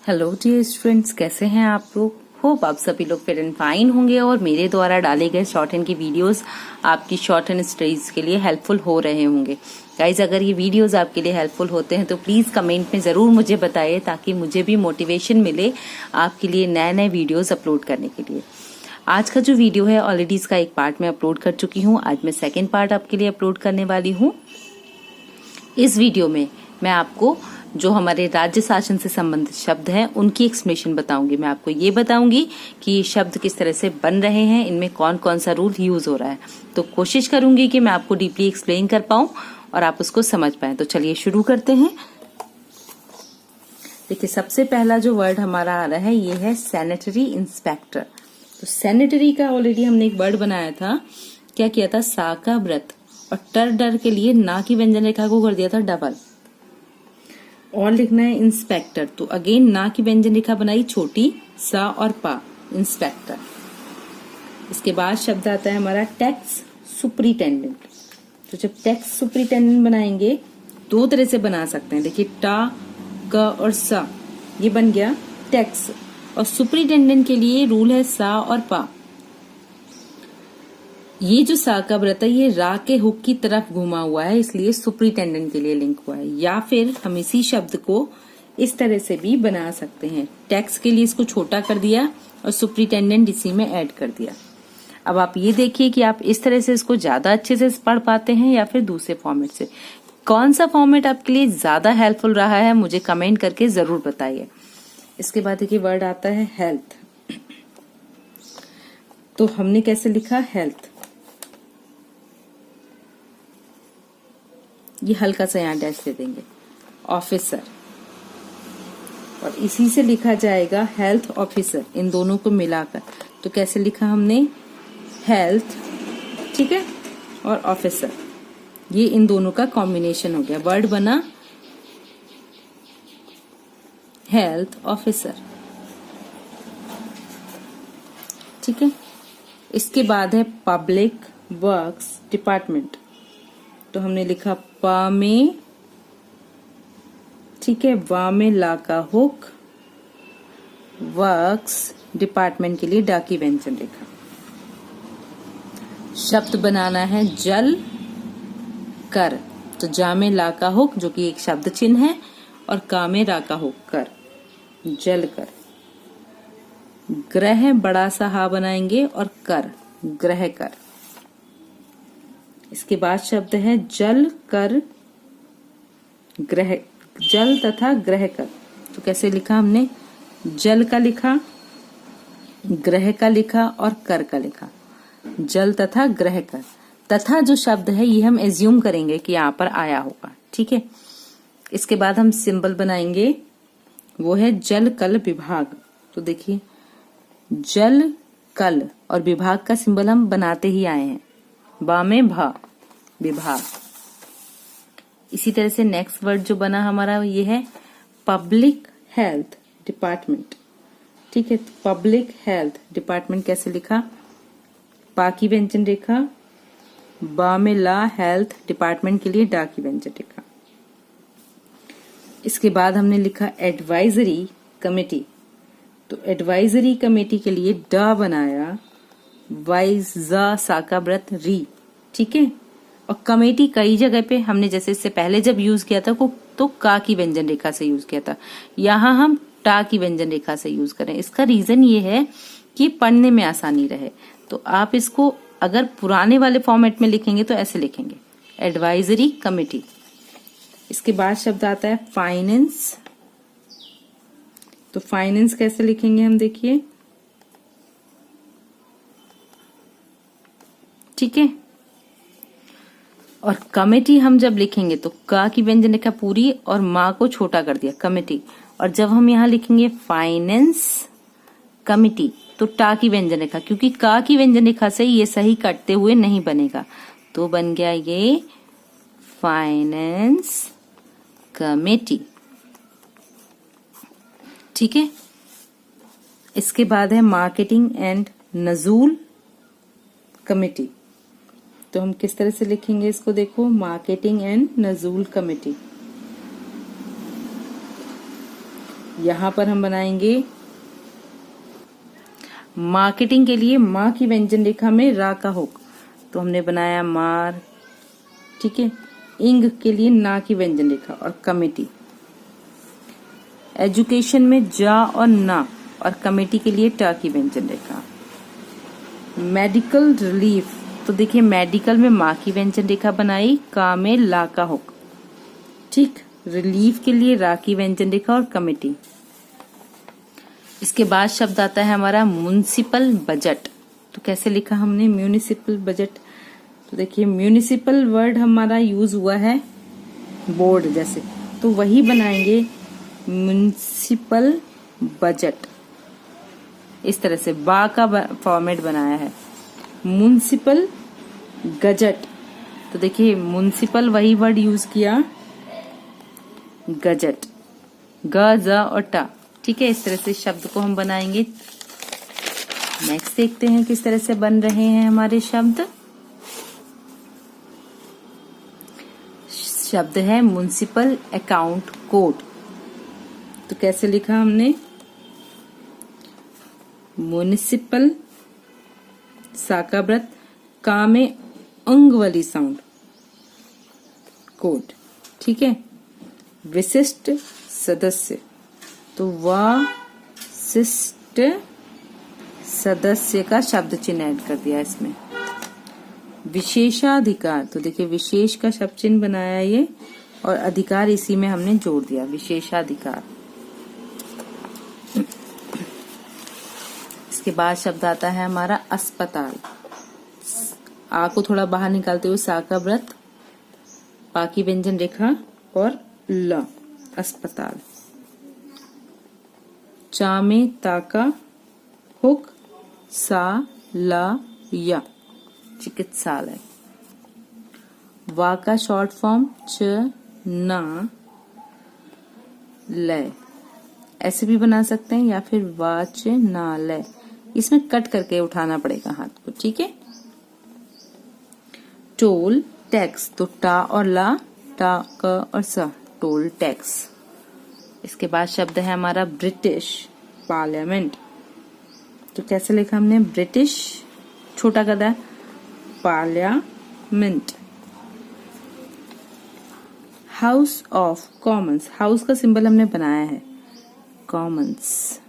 Hello dear students, कैसे हैं आप लोग। होप आप सभी लोग फिट एंड फाइन होंगे और मेरे द्वारा डाले गए शॉर्ट हैंड की वीडियोस आपकी शॉर्ट हैंड स्टडीज के लिए हेल्पफुल हो रहे होंगे। गाइज, अगर ये वीडियोस आपके लिए हेल्पफुल होते हैं तो प्लीज कमेंट में जरूर मुझे बताइए, ताकि मुझे भी मोटिवेशन मिले आपके लिए नए नए वीडियोस अपलोड करने के लिए। आज का जो वीडियो है ऑलरेडी इसका एक पार्ट मैं अपलोड कर चुकी हूँ। आज मैं सेकेंड पार्ट आपके लिए अपलोड करने वाली हूँ। इस वीडियो में मैं आपको जो हमारे राज्य शासन से संबंधित शब्द हैं उनकी एक्सप्लेनेशन बताऊंगी। मैं आपको ये बताऊंगी कि ये शब्द किस तरह से बन रहे हैं, इनमें कौन कौन सा रूल यूज हो रहा है। तो कोशिश करूंगी कि मैं आपको डीपली एक्सप्लेन कर पाऊं और आप उसको समझ पाएं। तो चलिए शुरू करते हैं। देखिए, सबसे पहला जो वर्ड हमारा आ रहा है ये है सैनिटरी इंस्पेक्टर। तो सैनिटरी का ऑलरेडी हमने एक वर्ड बनाया था। क्या किया था, सा का व्रत और टर डर के लिए ना की व्यंजन रेखा को कर दिया था डबल, और लिखना है इंस्पेक्टर। तो अगेन ना की व्यंजन रेखा बनाई छोटी, सा और पा, इंस्पेक्टर। इसके बाद शब्द आता है हमारा टैक्स सुपरिटेंडेंट। तो जब टैक्स सुपरिटेंडेंट बनाएंगे दो तरह से बना सकते हैं। देखिए, टा, क और सा, ये बन गया टैक्स। और सुपरिटेंडेंट के लिए रूल है सा और पा। ये जो सा का व्रत है ये रा के हुक की तरफ घुमा हुआ है, इसलिए सुपरिटेंडेंट के लिए लिंक हुआ है। या फिर हम इसी शब्द को इस तरह से भी बना सकते हैं। टैक्स के लिए इसको छोटा कर दिया और सुपरिटेंडेंट इसी में ऐड कर दिया। अब आप ये देखिए कि आप इस तरह से इसको ज्यादा अच्छे से पढ़ पाते हैं या फिर दूसरे फॉर्मेट से। कौन सा फॉर्मेट आपके लिए ज्यादा हेल्पफुल रहा है मुझे कमेंट करके जरूर बताइए। इसके बाद देखिए वर्ड आता है हेल्थ। तो हमने कैसे लिखा हेल्थ, ये हल्का सा यहाँ डैश दे देंगे, ऑफिसर, और इसी से लिखा जाएगा हेल्थ ऑफिसर, इन दोनों को मिलाकर। तो कैसे लिखा हमने, हेल्थ, ठीक है, और ऑफिसर, ये इन दोनों का कॉम्बिनेशन हो गया, वर्ड बना हेल्थ ऑफिसर। ठीक है। इसके बाद है पब्लिक वर्क्स डिपार्टमेंट। तो हमने लिखा पा में, ठीक है, वा में ला का हुक, वर्क्स डिपार्टमेंट के लिए डा की व्यंजन रेखा। शब्द बनाना है जल कर। तो जा में ला का हुक जो कि एक शब्द चिन्ह है, और का में रा का हुक, कर, जल कर। ग्रह बड़ा सा हा बनाएंगे और कर, ग्रह कर। इसके बाद शब्द है जल कर ग्रह, जल तथा ग्रह कर। तो कैसे लिखा हमने, जल का लिखा, ग्रह का लिखा और कर का लिखा, जल तथा ग्रह कर। तथा जो शब्द है ये हम एज्यूम करेंगे कि यहाँ पर आया होगा, ठीक है। इसके बाद हम सिंबल बनाएंगे, वो है जल कल विभाग। तो देखिए, जल कल और विभाग का सिंबल हम बनाते ही आए हैं, बा में भा, विभाग। इसी तरह से नेक्स्ट वर्ड जो बना हमारा ये है पब्लिक हेल्थ डिपार्टमेंट। ठीक है, पब्लिक हेल्थ डिपार्टमेंट कैसे लिखा, पा की व्यंजन रेखा, बा में ला, हेल्थ डिपार्टमेंट के लिए डा की व्यंजन रेखा। इसके बाद हमने लिखा एडवाइजरी कमेटी। तो एडवाइजरी कमेटी के लिए डा बनाया, वाइज जा सा का व्रत री, ठीक है। और कमेटी कई जगह पे हमने जैसे इससे पहले जब यूज किया था तो का की व्यंजन रेखा से यूज किया था, यहाँ हम टा की व्यंजन रेखा से यूज करें। इसका रीजन ये है कि पढ़ने में आसानी रहे। तो आप इसको अगर पुराने वाले फॉर्मेट में लिखेंगे तो ऐसे लिखेंगे, एडवाइजरी कमेटी। इसके बाद शब्द आता है फाइनेंस। तो फाइनेंस कैसे लिखेंगे हम, देखिए, ठीक है। और कमेटी हम जब लिखेंगे तो का की व्यंजन रेखा पूरी और माँ को छोटा कर दिया, कमेटी। और जब हम यहाँ लिखेंगे फाइनेंस कमेटी तो टा की व्यंजन रेखा, क्योंकि का की व्यंजन रेखा से ये सही कटते हुए नहीं बनेगा, तो बन गया ये फाइनेंस कमेटी, ठीक है। इसके बाद है मार्केटिंग एंड नजूल कमेटी। तो हम किस तरह से लिखेंगे इसको, देखो, मार्केटिंग एंड नजूल कमेटी। यहाँ पर हम बनाएंगे मार्केटिंग के लिए माँ की व्यंजन रेखा में रा का हुक, तो हमने बनाया मार, ठीक है। इंग के लिए ना की व्यंजन रेखा और कमेटी। एजुकेशन में जा और ना और कमेटी के लिए टा की व्यंजन रेखा। मेडिकल रिलीफ, तो देखिए मेडिकल में माँ की व्यंजन रेखा बनाई, का में ला का हुक, ठीक। रिलीफ के लिए रा की व्यंजन रेखा और कमेटी। इसके बाद शब्द आता है हमारा म्युनिसिपल बजट, तो कैसे लिखा हमने म्युनिसिपल बजट, तो देखिए म्युनिसिपल वर्ड हमारा यूज हुआ है बोर्ड जैसे, तो वही बनाएंगे म्युनिसिपल बजट। इस तरह से बा का फॉर्मेट बनाया है। म्युनिसिपल गजट, तो देखिए म्युनिसिपल वही वर्ड यूज किया, गजट, ग ज और टा, ठीक है। इस तरह से शब्द को हम बनाएंगे। नेक्स्ट देखते हैं किस तरह से बन रहे हैं हमारे शब्द। शब्द है म्युनिसिपल अकाउंट कोड, तो कैसे लिखा हमने म्युनिसिपल, साकाव्रत, का में अंग वाली साउंड, कोड, ठीक है। विशिष्ट सदस्य, तो विशिष्ट सदस्य का शब्द चिन्ह ऐड कर दिया इसमें। विशेषाधिकार, तो देखिए विशेष का शब्द चिन्ह बनाया ये और अधिकार इसी में हमने जोड़ दिया, विशेषाधिकार। इसके बाद शब्द आता है हमारा अस्पताल। आ को थोड़ा बाहर निकालते हुए सा का व्रत, पा की व्यंजन रेखा और ल, अस्पताल। चा में ता का हुक, सा ला या, चिकित्सालय। वा का शॉर्ट फॉर्म च ना लय, ऐसे भी बना सकते हैं या फिर वाचनालय। इसमें कट करके उठाना पड़ेगा हाथ को, ठीक है। टोल टैक्स, तो टा और ला, टा क और सा, टोल टैक्स। इसके बाद शब्द है हमारा ब्रिटिश पार्लियामेंट, तो कैसे लिखा हमने ब्रिटिश, छोटा गदा, parliament. House of Commons, house का सिंबल हमने बनाया है, कॉमन्स।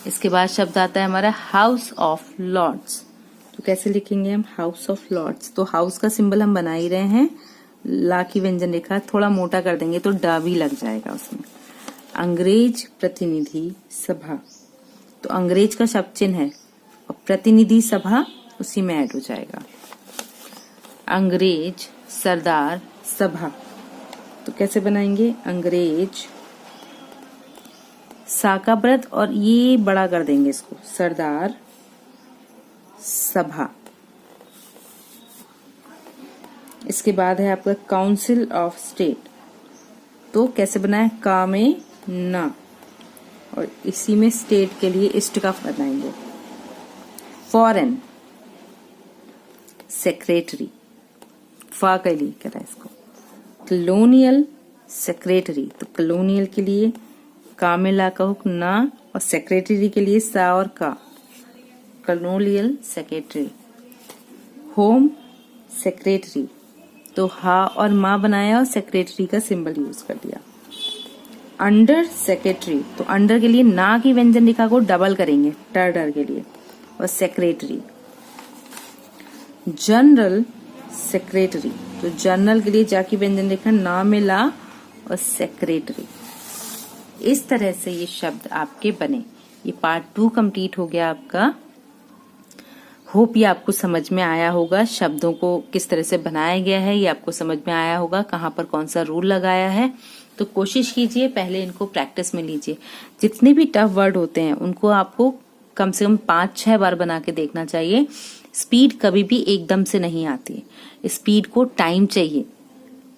इसके बाद शब्द आता है हमारा हाउस ऑफ लॉर्ड्स, तो कैसे लिखेंगे हम हाउस ऑफ लॉर्ड्स, तो हाउस का सिंबल हम बना ही रहे हैं, ला की व्यंजन रेखा थोड़ा मोटा कर देंगे तो डा भी लग जाएगा उसमें। अंग्रेज प्रतिनिधि सभा, तो अंग्रेज का शब्द चिन्ह है और प्रतिनिधि सभा उसी में ऐड हो जाएगा। अंग्रेज सरदार सभा, तो कैसे बनाएंगे अंग्रेज, सा का व्रत और ये बड़ा कर देंगे इसको, सरदार सभा। इसके बाद है आपका काउंसिल ऑफ स्टेट, तो कैसे बनाए, का में ना और इसी में स्टेट के लिए इष्ट का बनाएंगे। फॉरेन सेक्रेटरी, फा के लिए करा इसको। कॉलोनियल सेक्रेटरी, तो कॉलोनियल के लिए का में ला का हुक ना और सेक्रेटरी के लिए सा और का, कॉलोनियल सेक्रेटरी। होम सेक्रेटरी, तो हा और माँ बनाया और सेक्रेटरी का सिंबल यूज कर दिया। अंडर सेक्रेटरी, तो अंडर के लिए ना की व्यंजन रेखा को डबल करेंगे टर्डर के लिए और सेक्रेटरी। जनरल सेक्रेटरी, तो जनरल के लिए जा की व्यंजन रेखा ना में ला और सेक्रेटरी। इस तरह से ये शब्द आपके बने। ये पार्ट 2 कंप्लीट हो गया आपका। होप ये आपको समझ में आया होगा, शब्दों को किस तरह से बनाया गया है ये आपको समझ में आया होगा, कहाँ पर कौन सा रूल लगाया है। तो कोशिश कीजिए पहले इनको प्रैक्टिस में लीजिए। जितने भी टफ वर्ड होते हैं उनको आपको कम से कम 5-6 बार बना के देखना चाहिए। स्पीड कभी भी एकदम से नहीं आती, स्पीड को टाइम चाहिए,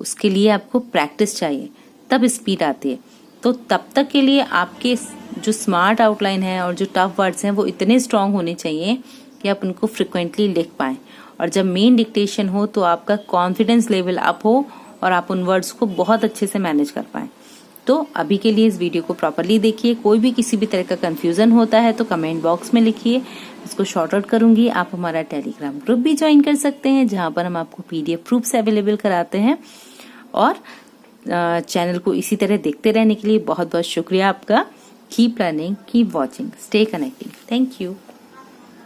उसके लिए आपको प्रैक्टिस चाहिए, तब स्पीड आती है। तो तब तक के लिए आपके जो स्मार्ट आउटलाइन है और जो टफ वर्ड्स हैं वो इतने स्ट्रांग होने चाहिए कि आप उनको फ्रिक्वेंटली लिख पाएं। और जब मेन डिक्टेशन हो तो आपका कॉन्फिडेंस लेवल अप हो और आप उन वर्ड्स को बहुत अच्छे से मैनेज कर पाए। तो अभी के लिए इस वीडियो को प्रॉपरली देखिए। कोई भी किसी भी तरह का कंफ्यूजन होता है तो कमेंट बॉक्स में लिखिए, इसको शॉर्ट आउट करूंगी। आप हमारा टेलीग्राम ग्रुप भी ज्वाइन कर सकते हैं, जहां पर हम आपको PDF प्रूफ्स अवेलेबल कराते हैं। और चैनल को इसी तरह देखते रहने के लिए बहुत बहुत शुक्रिया आपका। Keep learning, keep watching, stay connecting. Thank you.